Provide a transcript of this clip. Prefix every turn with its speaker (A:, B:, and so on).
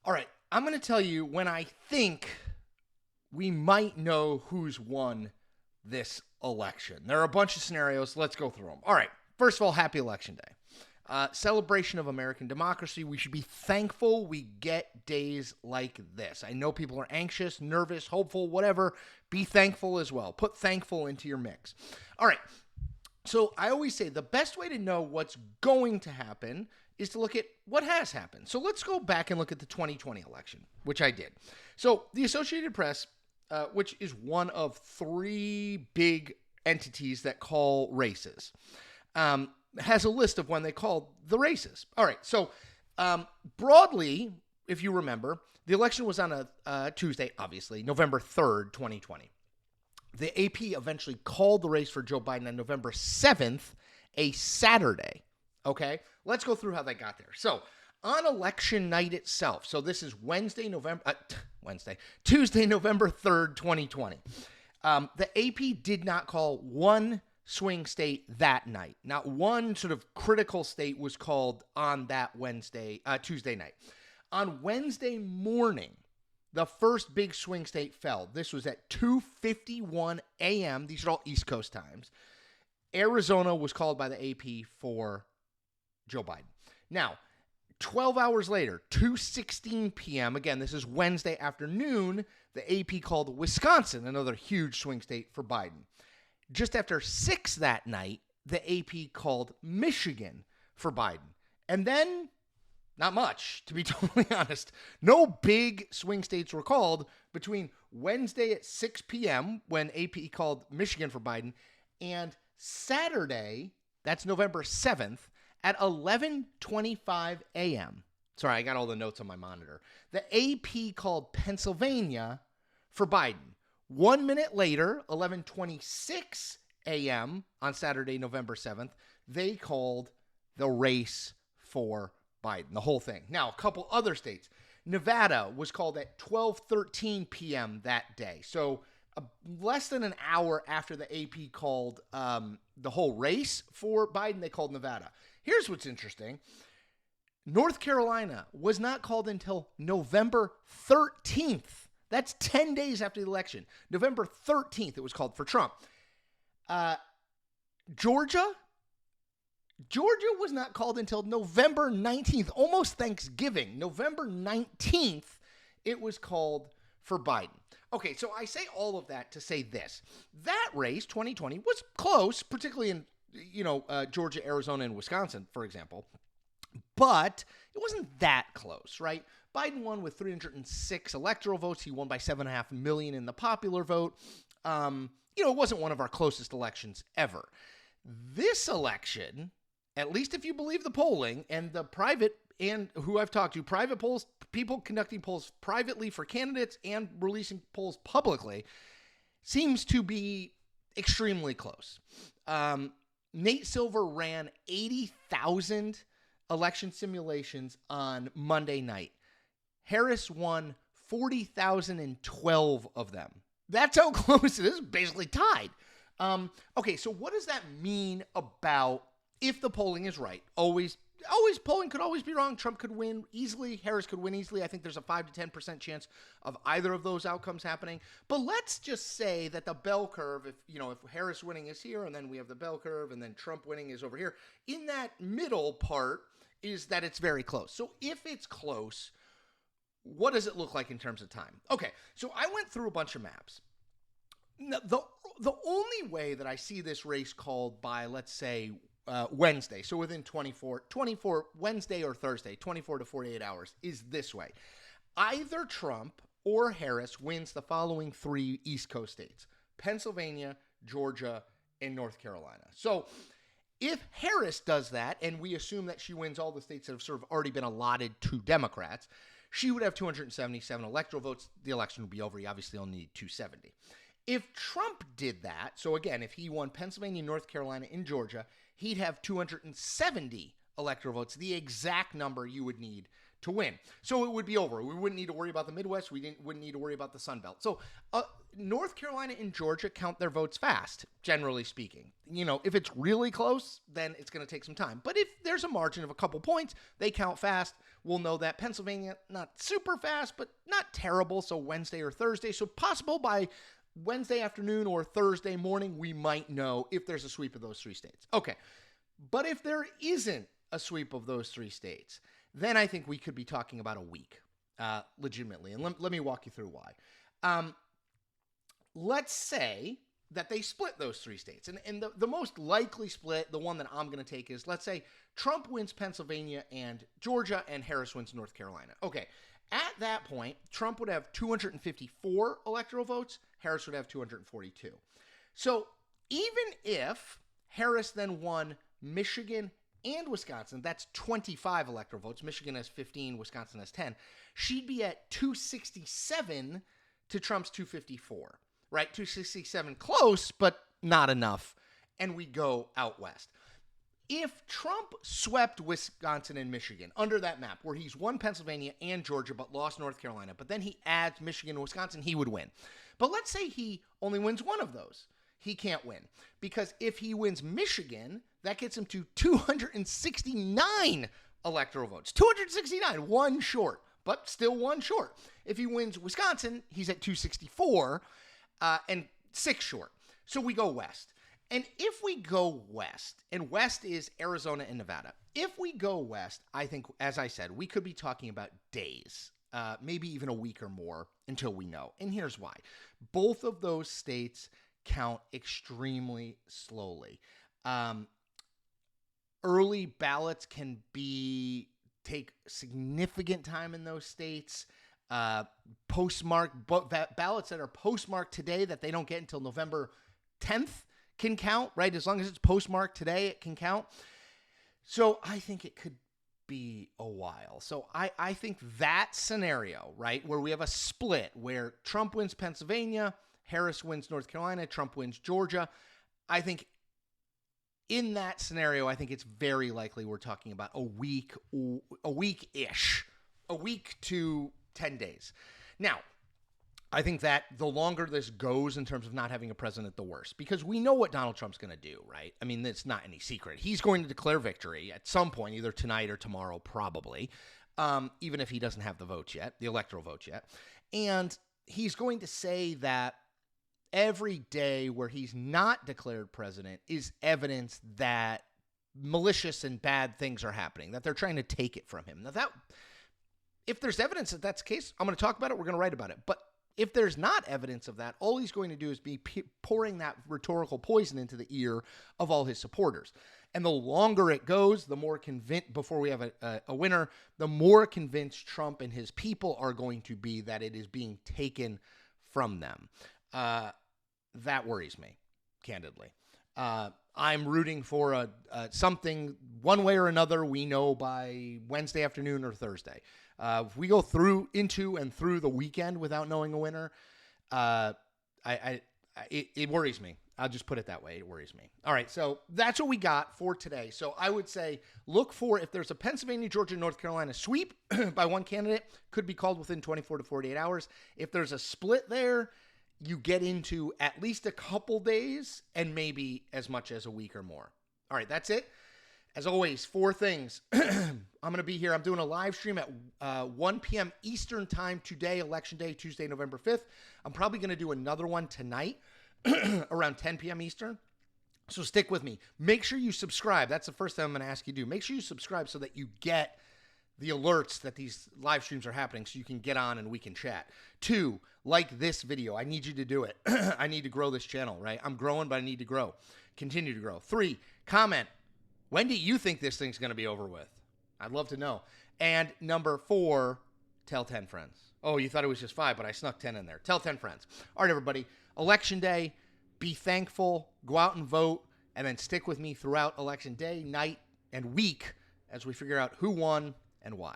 A: All right, I'm going to tell you when I think we might know who's won this election. There are a bunch of scenarios. Let's go through them. All right, first of all, happy Election Day. Celebration of American democracy. We should be thankful we get days like this. I know people are anxious, nervous, hopeful, whatever. Be thankful as well. Put thankful into your mix. All right. So I always say the best way to know what's going to happen is to look at what has happened. So let's go back and look at the 2020 election, which I did. So the Associated Press, which is one of three big entities that call races, has a list of when they called the races. All right. So broadly, if you remember, the election was on a Tuesday, obviously, November 3rd, 2020. The AP eventually called the race for Joe Biden on November 7th, a Saturday. Okay, let's go through how they got there. So on election night itself, so this is Tuesday, November 3rd, 2020. The AP did not call one swing state that night. Not one sort of critical state was called on that Tuesday night. On Wednesday morning, the first big swing state fell. This was at 2:51 a.m. These are all East Coast times. Arizona was called by the AP for Joe Biden. Now, 12 hours later, 2:16 p.m., again, this is Wednesday afternoon, the AP called Wisconsin, another huge swing state for Biden. Just after 6 that night, the AP called Michigan for Biden. And then, not much, to be totally honest. No big swing states were called between Wednesday at 6 p.m. when AP called Michigan for Biden and Saturday, that's November 7th, at 11:25 a.m. Sorry, I got all the notes on my monitor. The AP called Pennsylvania for Biden. 1 minute later, 11:26 a.m. on Saturday, November 7th, they called the race for Biden, the whole thing. Now, a couple other states. Nevada was called at 12:13 p.m. that day. So less than an hour after the AP called the whole race for Biden, they called Nevada. Here's what's interesting. North Carolina was not called until November 13th. That's 10 days after the election. November 13th, it was called for Trump. Georgia was not called until November 19th, almost Thanksgiving. November 19th, it was called for Biden. Okay, so I say all of that to say this. That race, 2020, was close, particularly in Georgia, Arizona, and Wisconsin, for example. But it wasn't that close, right? Biden won with 306 electoral votes. He won by 7.5 million in the popular vote. It wasn't one of our closest elections ever. This election, at least if you believe the polling and the private and who I've talked to, private polls, people conducting polls privately for candidates and releasing polls publicly, seems to be extremely close. Nate Silver ran 80,000 election simulations on Monday night. Harris won 40,012 of them. That's how close it is. Basically tied. Okay, so what does that mean about if the polling is right? Always polling could always be wrong. Trump could win easily. Harris could win easily. I think there's a 5 to 10% chance of either of those outcomes happening. But let's just say that the bell curve, if Harris winning is here, and then we have the bell curve, and then Trump winning is over here. In that middle part is that it's very close. So if it's close, what does it look like in terms of time? Okay, so I went through a bunch of maps. Now, the only way that I see this race called by, let's say, Wednesday, so within 24 Wednesday or Thursday, 24 to 48 hours, is this way. Either Trump or Harris wins the following 3 East Coast states: Pennsylvania, Georgia, and North Carolina. So if Harris does that, and we assume that she wins all the states that have sort of already been allotted to Democrats, she would have 277 electoral votes. The election would be over. You obviously only need 270. If Trump did that, so again, if he won Pennsylvania, North Carolina, and Georgia, he'd have 270 electoral votes, the exact number you would need to win. So it would be over. We wouldn't need to worry about the Midwest. Wouldn't need to worry about the Sun Belt. So North Carolina and Georgia count their votes fast, generally speaking. If it's really close, then it's going to take some time. But if there's a margin of a couple points, they count fast. We'll know that. Pennsylvania, not super fast, but not terrible. So Wednesday or Thursday. So possible by Wednesday afternoon or Thursday morning, we might know if there's a sweep of those 3 states. Okay. But if there isn't a sweep of those 3 states, then I think we could be talking about a week, legitimately. And let me walk you through why. Let's say that they split those 3 states. And the most likely split, the one that I'm going to take is, let's say Trump wins Pennsylvania and Georgia and Harris wins North Carolina. Okay. At that point, Trump would have 254 electoral votes. Harris would have 242. So even if Harris then won Michigan and Wisconsin, that's 25 electoral votes. Michigan has 15, Wisconsin has 10. She'd be at 267 to Trump's 254, right? 267 close, but not enough. And we go out west. If Trump swept Wisconsin and Michigan under that map, where he's won Pennsylvania and Georgia but lost North Carolina, but then he adds Michigan and Wisconsin, he would win. But let's say he only wins one of those. He can't win. Because if he wins Michigan, that gets him to 269 electoral votes. 269, one short, but still one short. If he wins Wisconsin, he's at 264 and 6 short. So we go west. And if we go west, and west is Arizona and Nevada, if we go west, I think, as I said, we could be talking about days, maybe even a week or more until we know. And here's why. Both of those states count extremely slowly. Early ballots can take significant time in those states. Postmarked ballots that are postmarked today that they don't get until November 10th can count, right? As long as it's postmarked today, it can count. So I think it could be a while. So I think that scenario, right, where we have a split, where Trump wins Pennsylvania, Harris wins North Carolina, Trump wins Georgia, I think in that scenario, I think it's very likely we're talking about a week-ish, a week to 10 days. Now, I think that the longer this goes in terms of not having a president, the worse. Because we know what Donald Trump's going to do, right? I mean, it's not any secret. He's going to declare victory at some point, either tonight or tomorrow, probably, even if he doesn't have the votes yet, the electoral votes yet. And he's going to say that every day where he's not declared president is evidence that malicious and bad things are happening, that they're trying to take it from him. Now, if there's evidence that that's the case, I'm going to talk about it. We're going to write about it. But if there's not evidence of that, all he's going to do is be pouring that rhetorical poison into the ear of all his supporters. And the longer it goes, the more convinced, before we have a winner, the more convinced Trump and his people are going to be that it is being taken from them. That worries me, candidly. I'm rooting for something one way or another we know by Wednesday afternoon or Thursday. If we go into the weekend without knowing a winner, it worries me. I'll just put it that way. It worries me. All right, so that's what we got for today. So I would say look for, if there's a Pennsylvania, Georgia, North Carolina sweep by one candidate, could be called within 24 to 48 hours. If there's a split there, you get into at least a couple days and maybe as much as a week or more. All right, that's it. As always, 4 things. I'm going to be here. I'm doing a live stream at 1 p.m. Eastern time today, Election Day, Tuesday, November 5th. I'm probably going to do another one tonight around 10 p.m. Eastern. So stick with me. Make sure you subscribe. That's the first thing I'm going to ask you to do. Make sure you subscribe so that you get the alerts that these live streams are happening so you can get on and we can chat. 2, like this video. I need you to do it. I need to grow this channel, right? I'm growing, but I need to grow. Continue to grow. 3, comment. When do you think this thing's going to be over with? I'd love to know. And number 4, tell 10 friends. Oh, you thought it was just 5, but I snuck 10 in there. Tell 10 friends. All right, everybody. Election Day. Be thankful. Go out and vote. And then stick with me throughout Election Day, night, and week as we figure out who won and why.